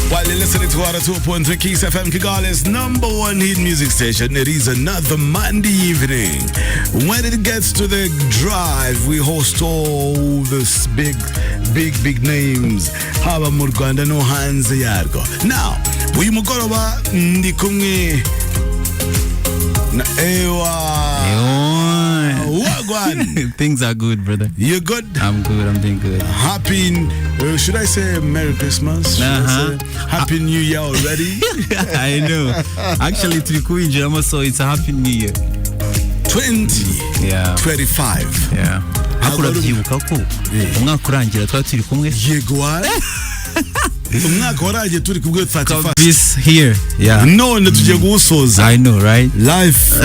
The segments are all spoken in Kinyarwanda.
While you're listening to our 2.3 Kiss FM, Kigali's #1 hit music station, it is another Monday evening. When it gets to the drive, we host all this big names. Haba mu Rwanda no hanze yarwo. Now, uyu mugoroba ndi kumwe na Ewa. Wagwan. Things are good, brother. You good? I'm good. I'm doing good. Happy, should I say Merry Christmas? Should I say Happy New Year already? I know. Actually, so it's a Happy New Year. 2025. Yeah. Hakura byibuka ko umwaka urangira twari turi kumwe. Yego wari. Umwaka waragiye turi kubwe 31st. This here. Yeah. None tugiye gusoza. I know, right? Life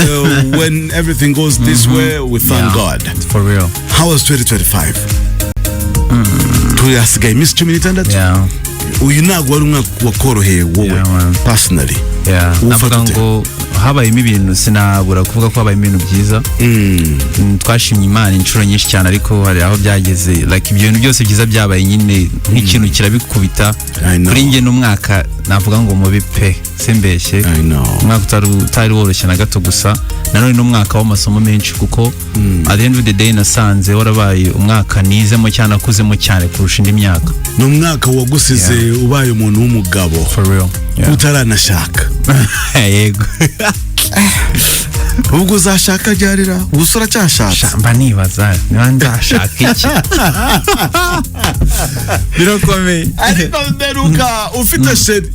when everything goes this way, we thank God. For real. How was 2025? Tuyasigaye iminsi 16. Yeah. Uyu ntabwo wari umwaka wakoroheye wowe personally. Yeah. Navuga ngo habayemo ibintu sinabura kuvuga ko habayemo ibintu byiza. Twashimye Imana inshuro nyinshi cyane ariko hari aho byageze like ibyo bintu byose byiza byabaye nyine nk'ikintu kirabikubita. Kuri nge n'umwaka navuga ngo mubi pe simbeshye. Umwaka utari woroshye na gato gusa nanone n'umwaka w'amasomo menshi kuko at the end of the day nasanze warabaye umwaka nizemo cyane akuzemo cyane kurusha indi myaka. N'umwaka wagusize ubaye umuntu w'umugabo. For real. Utaranashaka. Yego. Ubwo uzashaka ryarira ubusura cyashaka mba nibaza niba ndashaka iki birakomeye ariko mberuka ufite sheri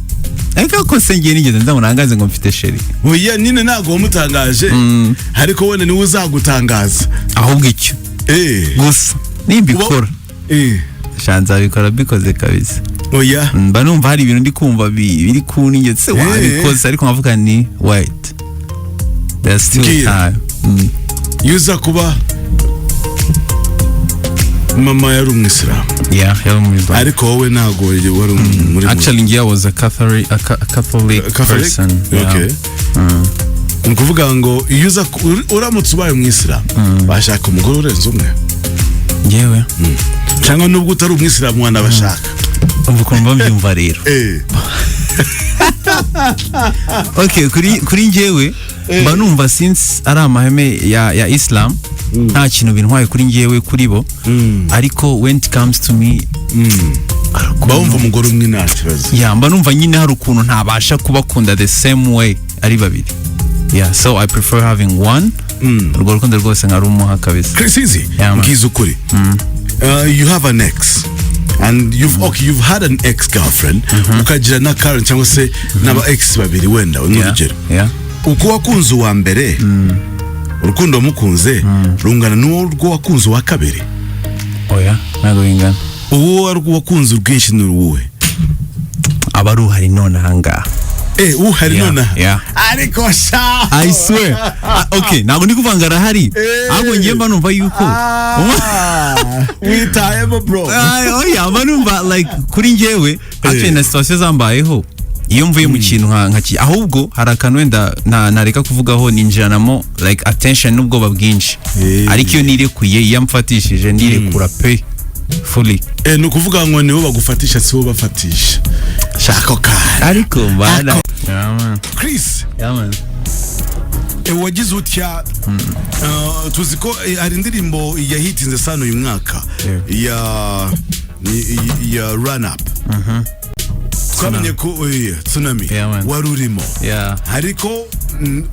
ariko ko sengeye nigeze ndamurangaze ngo mfite sheri oya nine ntago wamutangaje ariko wone niwe uzagutangaza ahubwo icyo gusa nimbikora shanza bikora bikoze kabisa oya mba numva hari ibintu ndi kumva biri kuningetse wabikoze ariko nkavuga ni wait there's still time. Yuza kuba mama yari umwisiramu. Yeah, yari umwisiramu. Ariko wowe ntago wari muri. Actually ngiye was a Catholic person. Okay. Ukuvuga ngo yuza uramutse ubaye umwisiramu bashaka umugore urenze umwe. Ngewe. Cyangwa nubwo utari umwisiramu wana bashaka. Ubukomba mbyumva rero. Okay, kuri ngewe mba numva since ari amahame ya Islam nta kintu bintwaye kuri ngewe kuri bo ariko when it comes to me bumva umugore umwe nta kibazo mba numva nyine hari ukuntu ntabasha kubakunda the same way ari babiri so I prefer having one urwo rukundo rwose nkari umuha kabisa Chris Eazy ngize ukuri you have an ex and you've had an ex-girlfriend ukagira na current cyangwa se n'aba ex babiri wenda n'urugero uko wakunze uwa mbere urukundo mukunze rungana n'urwo wakunze uwa kabiri oya ntago bingana uwo wakunze ubwinshi n'uruwe aba ruhari none ahangaha uhari none ariko sha I swear okay ntago ndi kuvanga arahari ahubwo ngiye mba numva yuko witayemo bro oya mba numva like kuri ngewe actually na situation zambayeho iyo mvuye mu kintu nkaki ahubwo hari akantu wenda nareka kuvugaho ninjiranamo like attention n'ubwoba bwinshi ariko iyo nirekuye iyo mfatishije nirekura pe fully nukuvuga ngo nibo bagufatisha sibo bafatisha shako kare ariko bana Chris man wagize utya tuziko hari indirimbo yahitinze sana uyu mwaka ya run up twamenye ko tsunami warurimo hariko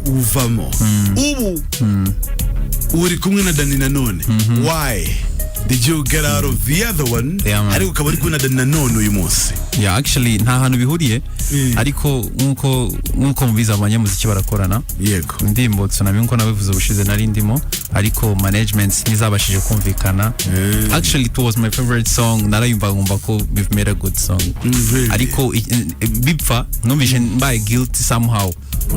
uvamo ubu uri kumwe na Danny Nanone why did you get out of the other one ariko ukaba uri kumwe na Danny Nanone uyu munsi actually nta hantu bihuriye ariko nkuko mubiza abanyamuziki barakorana yego ndimbo tsunami nko nabivuze ubushize nari ndimo ariko management nizabashije kumvikana actually it was my favorite song narayumva ngumva ko we've made a good song ariko bipfa numvise mbaye guilty somehow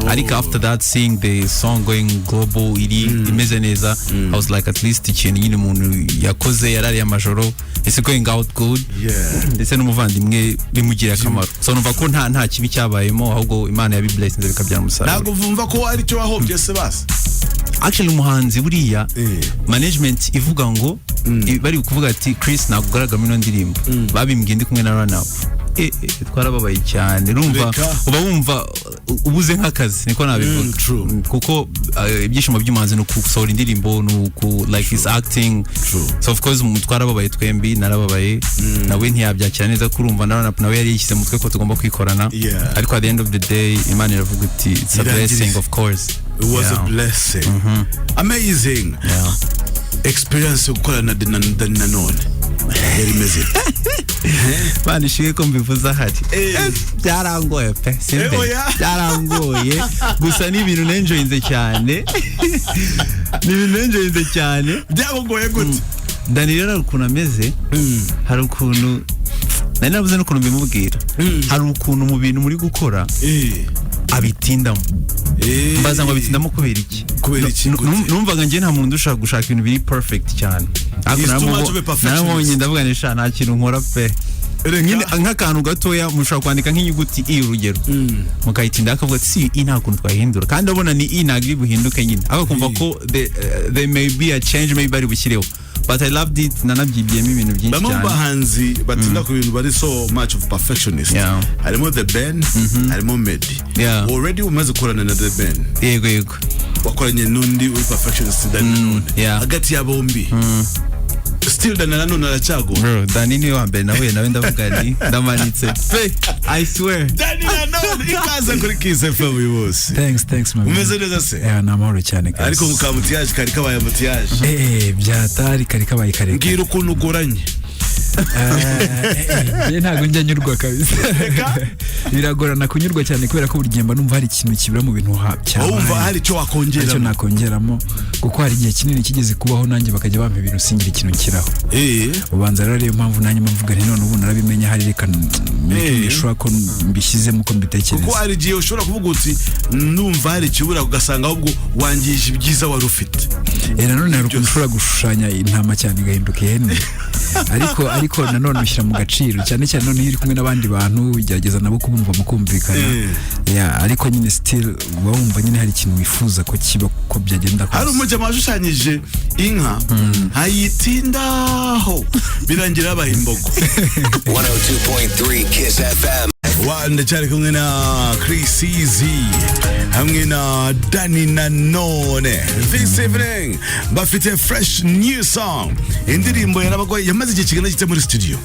ariko after that seeing the song going global imeze neza I was like at least ikintu nyine umuntu yakoze yarari amajoro it's going out good ndetse n'umuvandimwe bimugira akamaro so numva ko nta kibi cyabayemo ahubwo Imana yabiblessinze bikabyara umusaruro ntago vumva ko ari cyo wahobye se basi actually umuhanzi buriya management ivuga ngo bari kuvuga ati Chris nakugaragara ino ndirimbo babimbwiye ndi kumwe na run up twarababaye cyane urumva uba wumva ubuze nk'akazi niko nabivuga kuko ibyishimo by'umuhanzi no gusohora indirimbo no like his acting so of course twarababaye twembi narababaye nawe ntiyabyakira neza kurumva nawe yari yishyize mu mutwe ko tugomba kwikorana ariko at the end of the day Imana iravuga iti it's a blessing of course. It was a blessing. Amazing. Experience gukorana na Danny Nanone. Very amazing. Bani shiye ko mbivuza hati. Byarangoye pe. Byarangoye. Gusa ni ibintu nenjoyinze cyane. Ni ibintu nenjoyinze cyane. Byarangoye gute? Danny rero ukuntu ameze. Hari ukuntu nari nabuze n'ukuntu mbimubwira. Hari ukuntu mu bintu muri gukora. Abitindamo. Mbaza ngo abitindamo kubera iki? Numvaga ngiye nta muntu ushaka gushaka ibintu biri perfect cyane. Naramubonye ndavuga nisha nta kintu nkora pe. Nyine nk'akantu gatoya mushaka kwandika nk'inyuguti i urugero. Mukayitinda akavuga ati si i nta kuntu twahindura. Kandi abona ni i nagiri buhinduke nyine. Akakumva ko there may be a change maybe bari bushyireho. But I loved it. Nanabyibiyemo ibintu byinshi cyane. Bamwe bahanzi batinda ku bintu bari so much of perfectionist. Harimo the Ben, harimo Medi. Already umaze gukorana na the Ben. Yego. Wakoranye n'undi uri perfectionist Danny Nanone. Hagati ya bombi. Still Danny Nanone aracago. Bro, Danny ni wa mbere nawe ndavuga ni ndamanitse. Hey, I swear. Danny Nanone ikaza kuri Kiss FM yose. Thanks mama. Umeze neza se? Namahoro cyane kandi. Ariko mukamutiyaje kari kabaye mutiyaje. Byatari kari kabaye kare. Ngira ukuntu ugoranye. Ntabwo njya nyurwa kabisa. Biragorana kunyurwa cyane kubera ko buri gihe mba numva hari ikintu kibura mu bintu cyane. Umva hari cyo wakongeramo. Cyo nakongeramo kuko hari igihe kinini kigeze kubaho nanjye bakajya bampa ibintu singira ikintu kiraho. Ubanza rero ariyo mpamvu nanjye mvuga nti none ubu narabimenya hari reka nishobora ko mbishyizemo ko mbitekereza. Kuko hari igihe ushobora kuvuga uti numva hari kibura ugasanga ahubwo wangije ibyiza wari ufite. Nanone hari ukuntu ushobora gushushanya intama cyane igahinduka ihene. ariko nanone ushyira mu gaciro cyane none iri kumwe n'abandi bantu ugerageza nabo kubumva mukumvikana ariko nyine still wumva nyine hari ikintu wifuza ko kiba ko byagenda kose. Hari umujya washushanyije inka hayitindaho birangira abaha imbogo. 102.3 Kiss FM. Ndacyari kumwe na Chris Eazy hamwe na Danny Nanone. This evening bafite fresh new song. Indirimbo yarabagwa yamaze igihe kigana gite muri studio.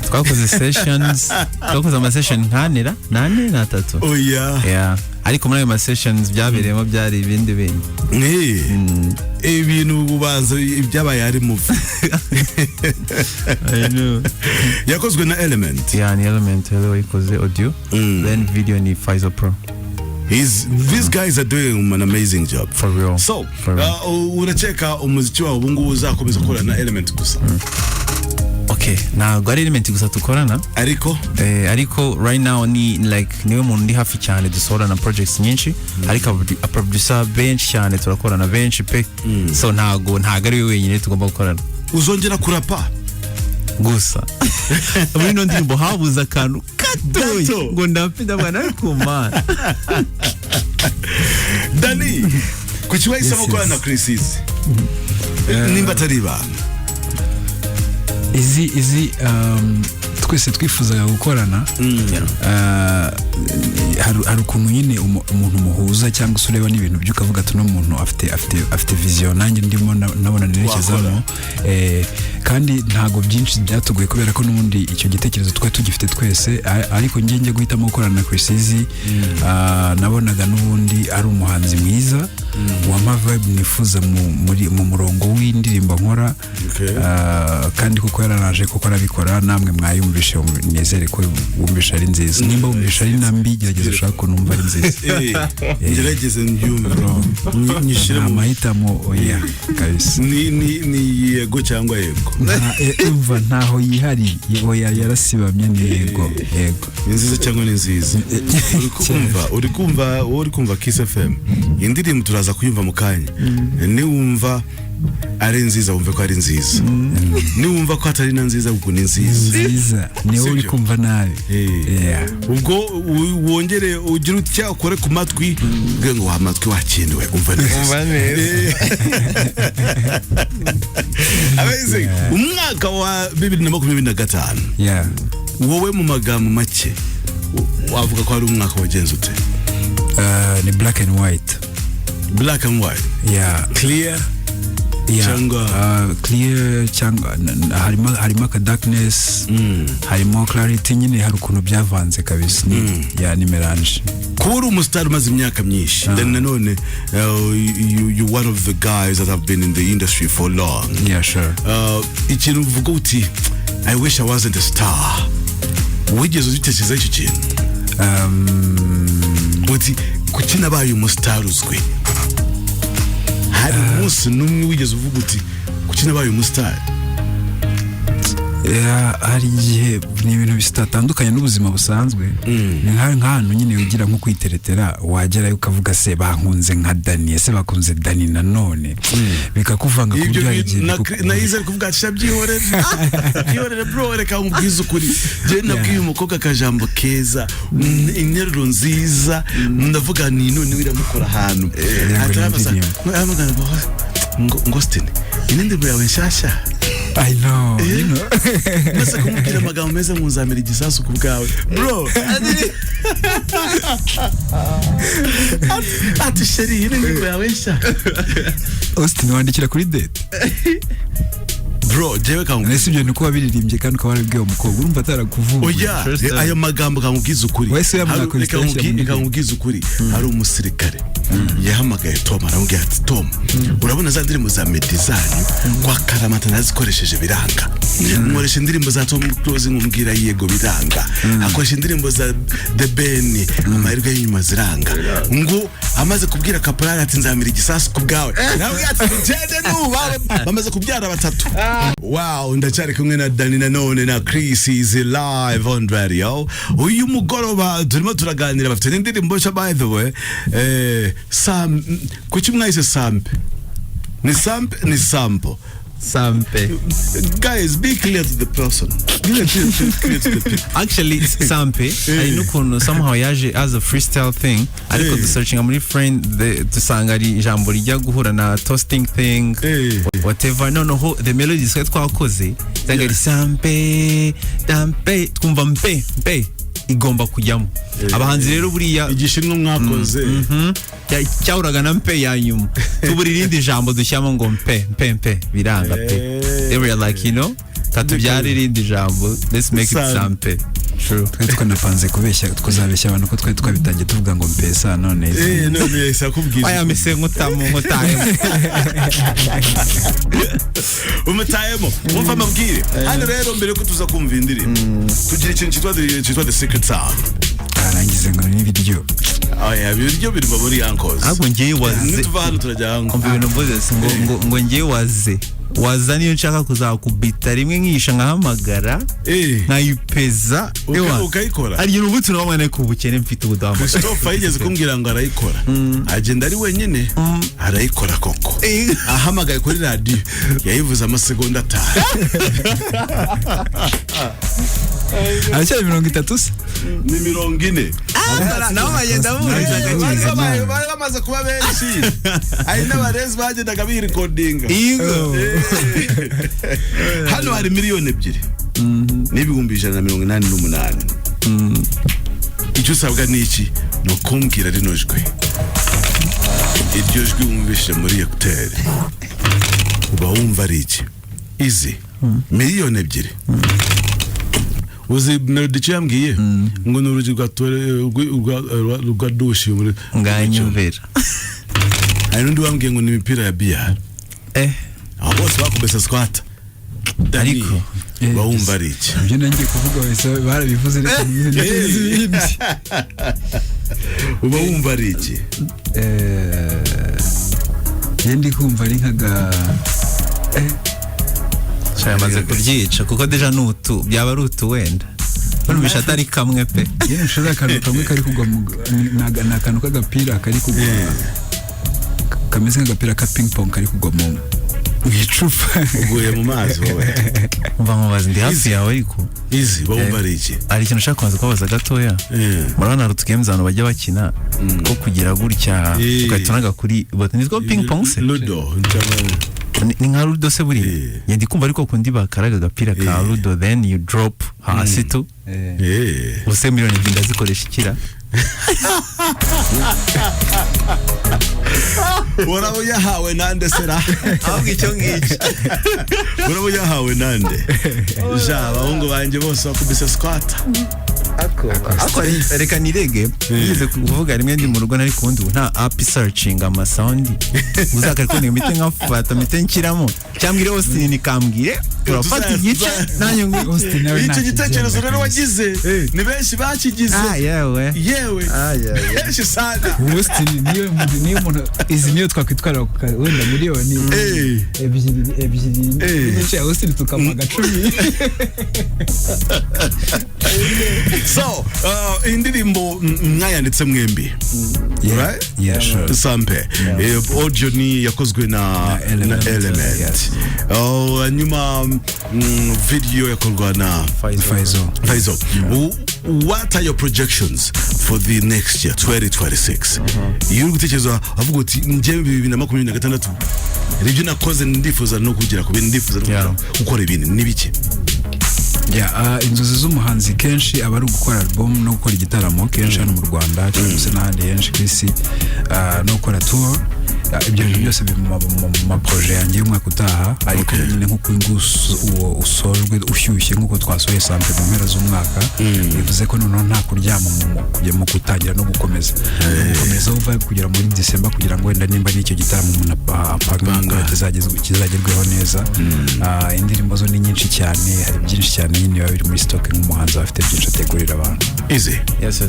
Twakoze sessions. Twakoze ama session nkanira 8 na 3. Ariko muri ayo sessions byabereyemo byari ibindi bintu. Ibintu ubanza ibyabaye ari movie. I know. Yakozwe na Element. Ni Element ikoze audio. Then video ni Pfizer Pro. These guys are doing an amazing job. For real. So, uracheka umuziki wabo ubu ngubu uzakomeza gukorana na Element gusa. Okay, ntabwo ari Element gusa tukorana ariko right now ni like niwe muntu ndi hafi cyane dusohorana projects nyinshi ariko a producer benshi cyane turakorana benshi pe so ntabwo ari we wenyine tugomba gukorana. Uzongera kurapa gusa muri no ndirimbo habuze akantu gato ngo ndapinda bwana ariko man Danny kuki wahisemo gukorana na Chris Eazy nimba atari ibanga? Eazy twese twifuzaga gukorana hari ukuntu nyine umuntu muhuza cyangwa se ureba n'ibintu by'ukavuga ati no muntu afite vision nanjye ndimo nabona nerekezamo kandi ntago byinshi byatugoye kubera ko n'ubundi icyo gitekerezo twari tugifite twese ariko njye guhitamo gukorana na Chris Eazy nabonaga n'ubundi ari umuhanzi mwiza wama vibe nifuza mu murongo w'indirimbo nkora kandi kuko yaranaje kuko arabikora namwe mwayumvishe nezere ko wumvisha ari nziza nimba wumvisha ari nambi gerageza ushaka ko numva ari nziza gerageza ndyumva nyishira amahitamo oya kabisa ni yego cyangwa yego umva ntaho yihari oya yarasibamye ni yego ni nziza cyangwa ni nziza uri kumva Kiss FM indirimbo turaza kuyumva mu kanya niwumva ari nziza wumve ko ari nziza niwumva ko atari na nziza ubwo ni nziza niwe uri kumva nabi ubwo wongere ugira utya ukore ku matwi ngo amatwi wakinwe umva neza amazing. Umwaka wa 2025 wowe mu magambo make wavuga ko ari umwaka wagenze ute? Ni black and white. Black and white. Yeah. Clear. Clear cyangwa harimo ka darkness, harimo clarity, nyine hari ukuntu byavanze kabisa. Ni melange. Kuba umustar umaze imyaka myinshi, then nanone you one of the guys that have been in the industry for long. Yeah, sure. Ikintu uvuga uti I wish I wasn't a star. Wigeze uzitekereza icyo kintu? Uti kuki nabaye umustar uzwi? Hari umunsi n'umwe wigeze uvuga uti kuki nabaye umustar? Hari igihe ni ibintu bitatandukanye n'ubuzima busanzwe. Ni nk'ahantu nyine ugira nko kwiteretera, wagerayo ukavuga se bankunze nka Danny, se bakunze Danny Nanone, bikakuvanga ku buryo yagiye nayize kuvuga ati byihorere bro, reka umubwize ukuri. Je nabwiye umukobwa akajambo keza, interuro nziza, ndavuga ni none wiramukora ahantu atarabaza ngo Stine inende yawe nshasha. I know, you know. Masa kumubwira amagambo meza muzamira igisasu ku bwawe bro. Ati sheri inende yawe nsha. Austin wandikira kuri date. Bro, jewe kamubwira. Nese ibyo nuko wabiririmbye kandi ukaba warabwiye umukobwa urumva atarakuvuga. Oya, ayo magambo kamubwiza ukuri. Wese kamubwiza ukuri. Hari umusirikare yahamagaye Tom aramubwira ati Tom, urabona za ndirimbo za Meddy zanyu kwa Karamata nazikoresheje biranga. Nkoresha indirimbo za Tom Close ngumbwira yego biranga. Akoresha indirimbo za The Ben amahirwe y'inyuma ziranga. Ngo amaze kubwira Kaporali ati nzamira igisasu ku bwawe. Nawe ati jede bamaze kubyara batatu. Wow, ndacyari kumwe na Danny Nanone na Chris is live on radio. Uyu mugoroba turimo turaganira bafite indirimbo nshya by the way. Kuki mwahise sample? Ni sample. Sample. Guys, be clear to the person. Clear to the people. Actually, sample. I know somehow yaje as a freestyle thing. Ariko searching muri friend dusanga ari ijambo rijya guhura na toasting thing, whatever. No, the melody is twakoze. Zanga ari sample, dampe, twumva mpe. Igomba kujyamo. Abahanzi rero buriya igishinwa mwakoze. Cyahuraga na mpe ya nyuma. Tubura irindi jambo dushyamo ngo mpe biranga pe. They were like, you know, tatubyara irindi jambo, let's make it sample. True. Twanapanze kubeshya twazabeshya abantu ko twari twabitangiye tuvuga ngo mpesa none. None yesa kubwira. Aya mise nkutamo. Umutayemo umva amabwire. Hano rero mbere ko tuza kumva indirimbo tugira ikintu cyitwa the secret sound. Arangize ngo ni ibiryo. Ibiryo birimo muri yankos. Ahubwo ngiye waze. Tuva hano turajya hanko. Ibintu mvuze ngo ngiye waza niyo nshaka kuzakubita rimwe nkisha nkahamagara nkayipeza ukayikora. Ari urubuto n'abana ku bukene mfite ubudamu. Christophe yigeze kumbwira ngo arayikora. Agenda ari wenyine arayikora koko. Ahamagaye kuri radio yayivuze amasegonda 5. Acha 30 se? Ni 40. Nawe bagenda bamaze kuba benshi. Ari n'abarezi bagendaga birecordinga. Hano hari miliyoni 2 n'ibihumbi 188. Icyo usabwa ni iki? No kumbwira rino jwi. Iryo jwi wumvishe muri hoteli. Uba wumva ari iki? Eazy. Miliyoni 2. Uzi melody cyambwiye ngo n'urugi rwa dushi muri nganyumvira. Hari n'undi wambwiye ngo ni imipira ya biya. Abo bose bakubesa squat. Ariko bawumva ari iki? Ibyo nangiye kuvuga wese barabivuze reka n'ibindi. Uba wumva ari iki? Yendi kumva ari nkaga Shamaze kuryica kuko deja nutu byaba ari utu wenda. Bano bishatari kamwe pe. Yene nshaka akantu kamwe kari kugwa na akantu k'agapira kari kugwa. Kameze nk'agapira ka ping pong kari kugwa mu icupa. Uguye mu mazi wowe. Umva mubazi ndi hafi yawe ariko. Eazy bawumva ari iki? Ari ikintu ushaka kubanza kubaza gatoya. Murabona hari utugames abantu bajya bakina ko kugira gutya ugatanaga kuri but nitwa ping pong se? Ludo. ni nka rudo se buri ndi kumva ariko kundi bakaraga agapira ka rudo then you drop hasi tu use miliyoni ebyiri ndazikoresha ikira urabo yahawe nande sera ahubwo icyo ngicyo urabo yahawe nande abahungu banjye bose bakubise squat ako reka nirege nigeze kuvuga rimwe ndi mu rugo nari kundi nta app searching ama sound uzakarikunda imite nkafata mite nkiramo cyangwa ire Austin nikambwire turafata igice nanyo ngo Austin nawe icyo gitekerezo rero wagize ni benshi bakigize yewe benshi sana Austin niyo umuntu izi niyo twakwitwara wenda miliyoni ebyiri n'icyo Austin tukamaga 10 so indirimbo mwayanditse mwembi right sure Sampe audio ni yakozwe na Element nyuma video yakorwa na Faizo. What are your projections for the next year 2026 you gutekereza avuga uti nje 2026 ribyo nakoze ndifuza no kugira ndifuza no gukora ibintu nibiki inzozi z'umuhanzi kenshi aba ari gukora album no gukora igitaramo kenshi hano mu Rwanda cyangwa se n'ahandi henshi ku isi no gukora tour ibyo byose biri mu projet yanjye y'umwaka utaha ariko nyine nko usojwe ushyushye nkuko twasohoye sample mu mpera z'umwaka bivuze ko noneho nta kuryama mu gutangira no gukomeza uva kugera muri December kugira ngo wenda nimba n'icyo gitaramo umuntu apanga kizagerweho neza indirimbo zo ni nyinshi cyane hari byinshi cyane nyine biba biri muri stock nk'umuhanzi afite byinshi ategurira abantu Eazy yes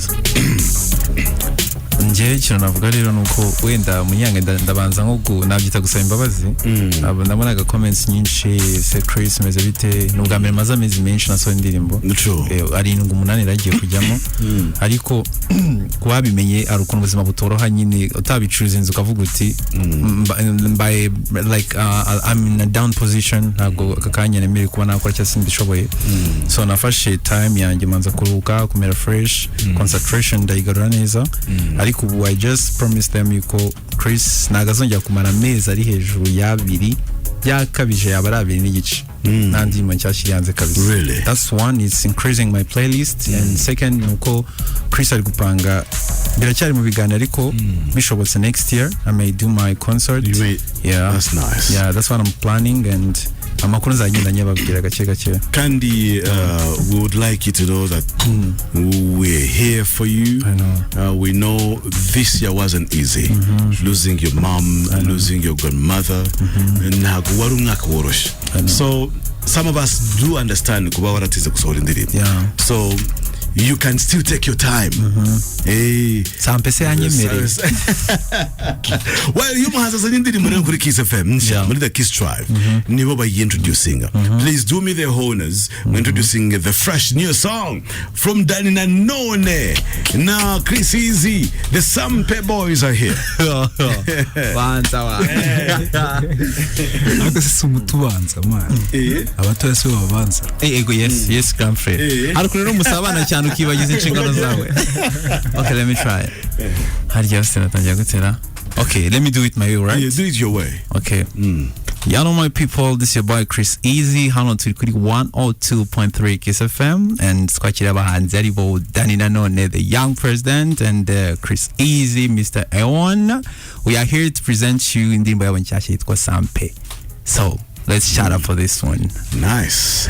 nje cyo navuga rero nuko wenda munyanga ndabanza nko nabyita gusaba imbabazi nabonaga comments nyinshi se Chris meze bite nubwa mbere maze amezi menshi naso indirimbo ari 8 ragiye kujyamo ariko kubabimenye ari ukuntu ubuzima butoroha nyine utabicuruza inzu ukavuga uti by like I'm in a down position ntago akakanya nemere kuba nakora cyangwa se ndishoboye so nafashe time yanjye manza kuruhuka kumera fresh concentration ndayigarura neza ariko ubu I just promised them yuko Chris nagazongera kumara amezi ari hejuru y'abiri yakabije yabara abiri n'igice nandi mancyashiri yanze kabisa that's one it's increasing my playlist and second nuko Chris ari gupanga biracyari mu biganiro ariko bishobotse next year I may do my concert that's nice that's what I'm planning and amakuru nzagenda nyababwira gake kandi we would like you to know that we're here for you. I know. We know this year wasn't easy. Losing your mom, losing your grandmother, ntago wari umwaka woroshye. So some of us do understand kuba waratize gusohora indirimbo. So you can still take your time. Sampese yanyemere. Well, you muhanza zanye indirimbo rero kuri Kiss FM muri the Kiss Drive nibo introducing. Please do me the honors introducing the fresh new song from Danny Nanone. Now Chris Eazy, the Sampe boys are here. Banza ariko se umutubanza man abatoya se babanza ego yes grandfriend ariko rero musabana cyane ukibagiza inshingano zawe. Okay, let me try it. Harya natangiye gutera. Okay, let me do it my way, right? Yeah, do it your way. Okay. Y'all know my people, this is your boy Chris Eazy. Hano turi kuri 102.3 Kiss FM and twakira abahanzi aribo Danny Nanone, the young president, and Chris Eazy, Mr. Ewan. We are here to present you indirimbo y'abancyashya yitwa Sampe. So, let's shout out for this one. Nice.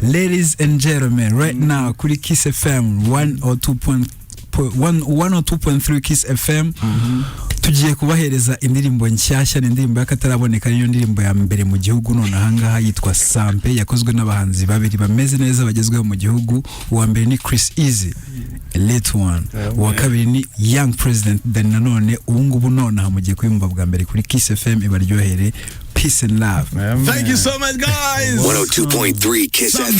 Ladies and gentlemen, right now kuri Kiss FM 102.3 Kiss FM tugiye kubahereza indirimbo nshyashya n'indirimbo y'akataraboneka niyo ndirimbo ya mbere mu gihugu none ahangaha yitwa Sampe yakozwe n'abahanzi babiri bameze neza bagezweho mu gihugu. Uwa mbere ni Chris Eazy late one, uwa kabiri ni young president Danny Nanone. Ubu ngubu none aha mugiye kuyumva bwa mbere kuri Kiss FM ibaryohere. Peace and love. Thank you so much guys. 102.3 Kiss FM.